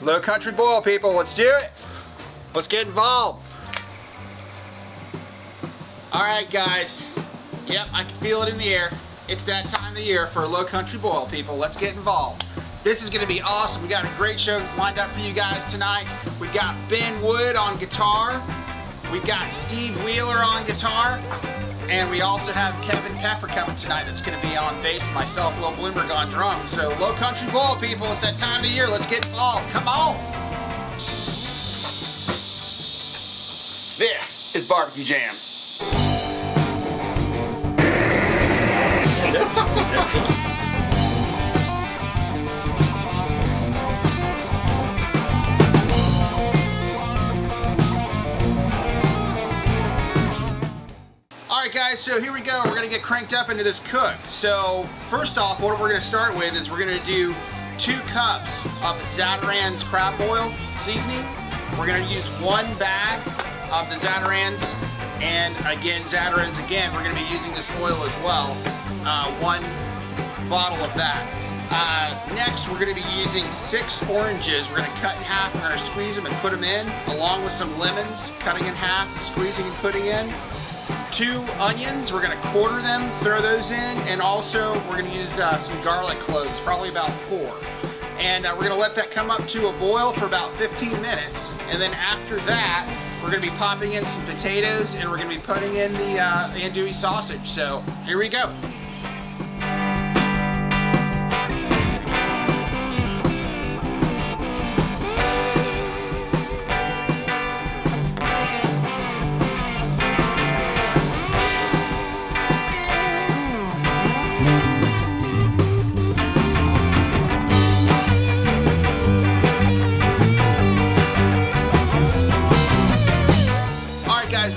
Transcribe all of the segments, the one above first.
Low country boil, people, let's do it. Let's get involved. All right, guys. Yep, I can feel it in the air. It's that time of the year for a low country boil, people. Let's get involved. This is gonna be awesome. We got a great show lined up for you guys tonight. We've got Ben Wood on guitar. We've got Steve Wheeler on guitar. And we also have Kevin Peffer coming tonight that's gonna be on bass, and myself, Wil Blumberg, on drums. So low country boil, people, it's that time of the year. Let's get involved, come on. This is BBQ Jams. Alright guys, so here we go. We're going to get cranked up into this cook. So first off, what we're going to start with is we're going to do 2 cups of Zatarain's crab boil seasoning. We're going to use 1 bag of the Zatarain's, and again, Zatarain's again, we're going to be using this oil as well. 1 bottle of that. Next, we're going to be using 6 oranges. We're going to cut in half, and we're going to squeeze them and put them in, along with some lemons, cutting in half, squeezing and putting in. 2 onions, we're going to quarter them, throw those in, and also we're going to use some garlic cloves, probably about 4. And we're going to let that come up to a boil for about 15 minutes. And then after that, we're going to be popping in some potatoes, and we're going to be putting in the andouille sausage. So here we go.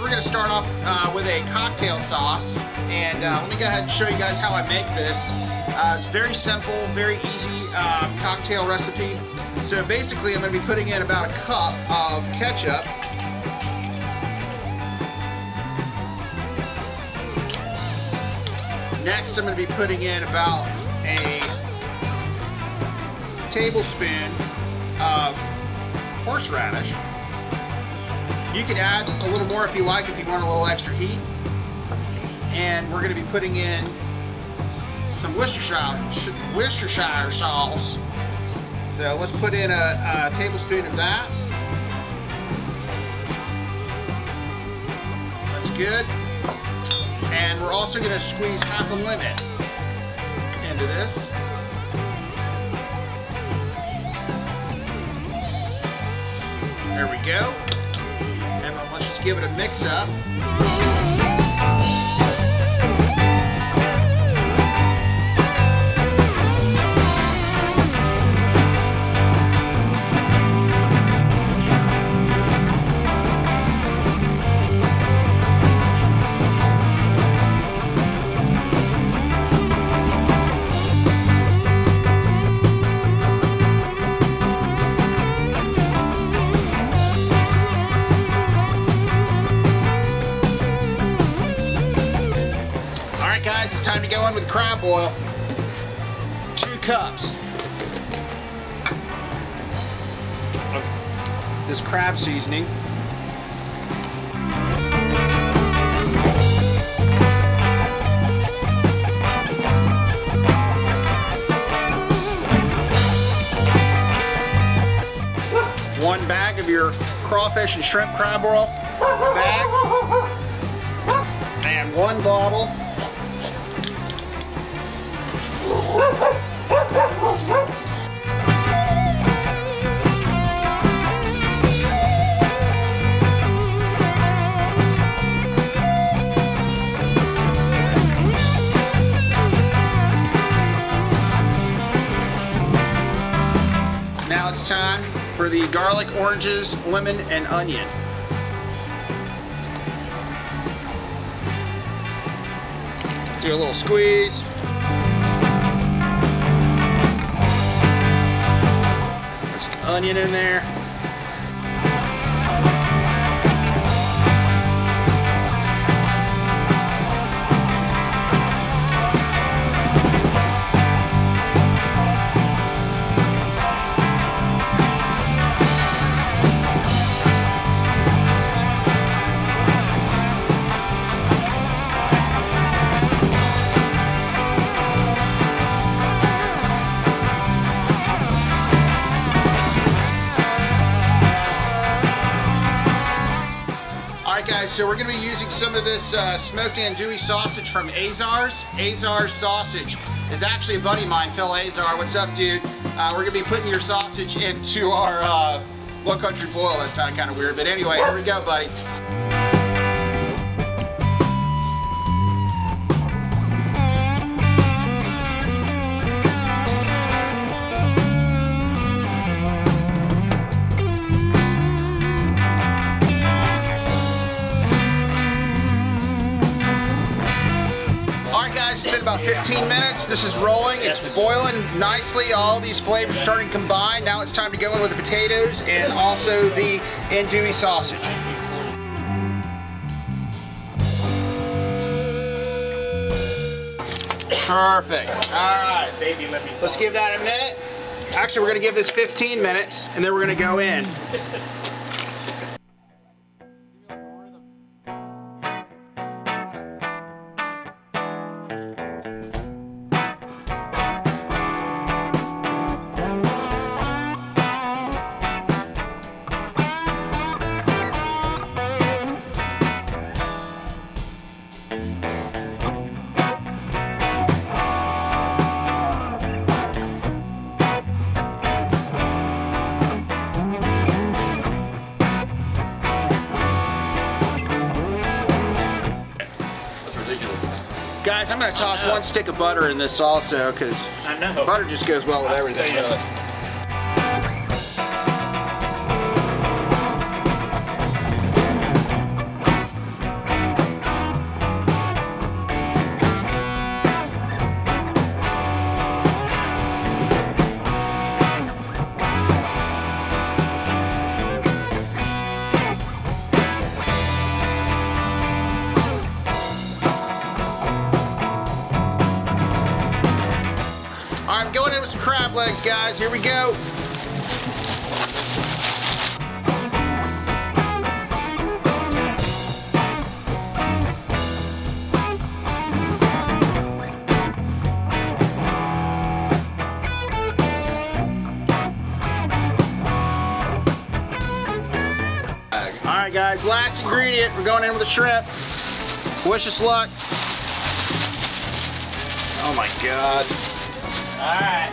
We're going to start off with a cocktail sauce, and let me go ahead and show you guys how I make this. It's very simple, very easy cocktail recipe. So basically I'm going to be putting in about a cup of ketchup. Next I'm going to be putting in about a tablespoon of horseradish. You can add a little more if you like, if you want a little extra heat. And we're going to be putting in some Worcestershire sauce. So let's put in a tablespoon of that. That's good. And we're also going to squeeze half a lemon into this. There we go. Let's just give it a mix up. Guys, it's time to go in with crab boil. 2 cups of this crab seasoning. One bag of your crawfish and shrimp crab boil bag, and 1 bottle Now it's time for the garlic, oranges, lemon, and onion. Do a little squeeze. There's some onion in there. Alright guys, so we're going to be using some of this smoked andouille sausage from Azar's. Azar's sausage is actually a buddy of mine, Phil Azar. What's up, dude? We're going to be putting your sausage into our Low Country boil. That sounded kind of weird, but anyway, here we go, buddy. It's been about 15 minutes. This is rolling. It's boiling nicely. All these flavors are starting to combine. Now it's time to go in with the potatoes and also the andouille sausage. Perfect. All right, baby. Let's give that a minute. Actually, we're going to give this 15 minutes, and then we're going to go in. Guys, I'm going to toss one stick of butter in this also because butter just goes well with everything. Really. I'm going in with some crab legs, guys. Here we go. Alright guys, last ingredient. We're going in with the shrimp. Wish us luck. Oh my God. All right.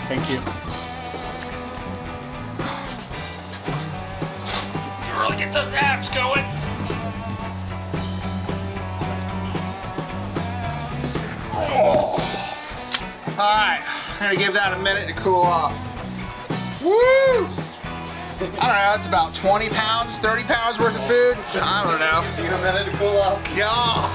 Thank you. You really get those abs going. Alright, I'm gonna give that a minute to cool off. Woo! I don't know, that's about 20 pounds, 30 pounds worth of food. I don't know. Give it a minute to cool off. God.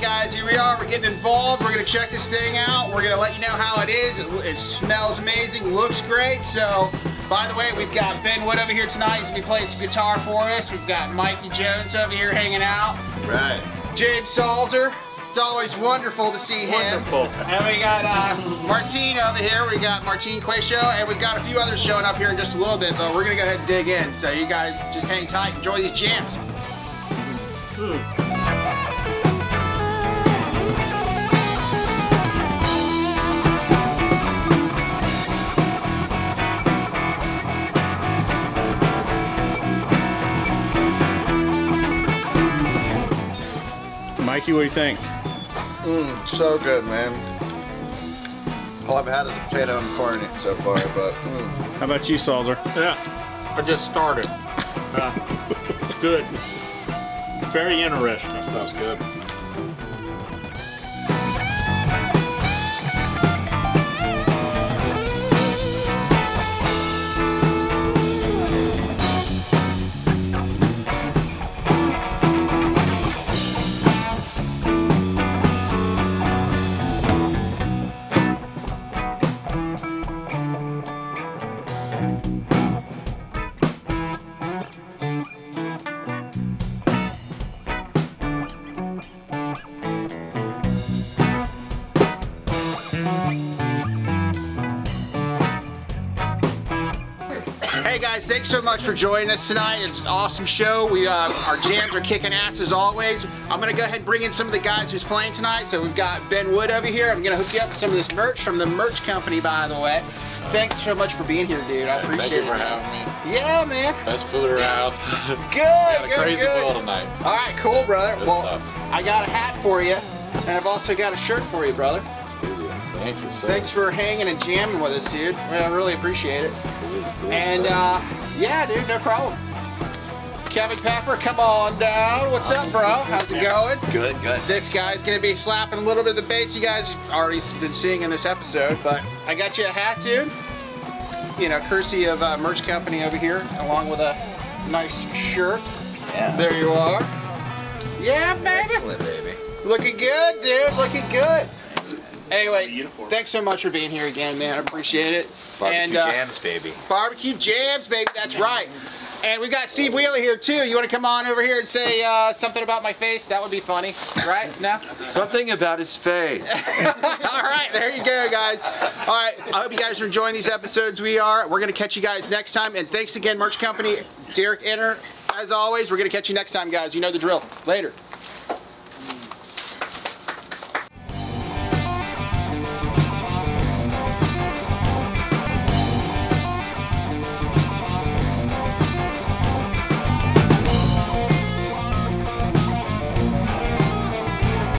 Guys, here we are. We're getting involved. We're going to check this thing out. We're going to let you know how it is. It smells amazing, looks great. So, by the way, we've got Ben Wood over here tonight. He's going to be playing some guitar for us. We've got Mikey Jones over here hanging out. Right. James Salzer. It's always wonderful to see him. Wonderful. And we got Martine over here. We got Martine Quayshow, and we've got a few others showing up here in just a little bit, but we're going to go ahead and dig in. So you guys just hang tight. Enjoy these jams. Mikey, what do you think? So good, man. All I've had is a potato and corn so far, but How about you, Salzer? Yeah, I just started. It's good. Very interesting. that stuff's good. Hey guys, thanks so much for joining us tonight. It's an awesome show. Our jams are kicking ass as always. I'm gonna go ahead and bring in some of the guys who's playing tonight. So we've got Ben Wood over here. I'm gonna hook you up with some of this merch from the merch company, by the way. Thanks so much for being here, dude. I appreciate it. Thank you for having me. Yeah, man. Best food around. Good, Crazy good. pool tonight. All right, cool, brother. Good Well, stuff. I got a hat for you, and I've also got a shirt for you, brother. Thank you, sir. Thanks for hanging and jamming with us, dude. I really appreciate it. And yeah, dude, no problem. Kevin Peffer, come on down. What's up, bro? How's it going? Good, good. This guy's gonna be slapping a little bit of the bass you guys have already been seeing in this episode, but I got you a hat, dude. You know, courtesy of merch company over here, along with a nice shirt. Yeah. There you are. Yeah, baby. Excellent, baby. Looking good, dude. Looking good. Anyway, thanks so much for being here again, man. I appreciate it. BBQ Jams, baby. BBQ Jams, baby. That's right. And we got Steve Wheeler here too. You want to come on over here and say something about my face? That would be funny, right? No? Something about his face. All right, there you go, guys. All right, I hope you guys are enjoying these episodes. We are. We're going to catch you guys next time. And thanks again, merch company, Derek Enner. As always, we're going to catch you next time, guys. You know the drill. Later.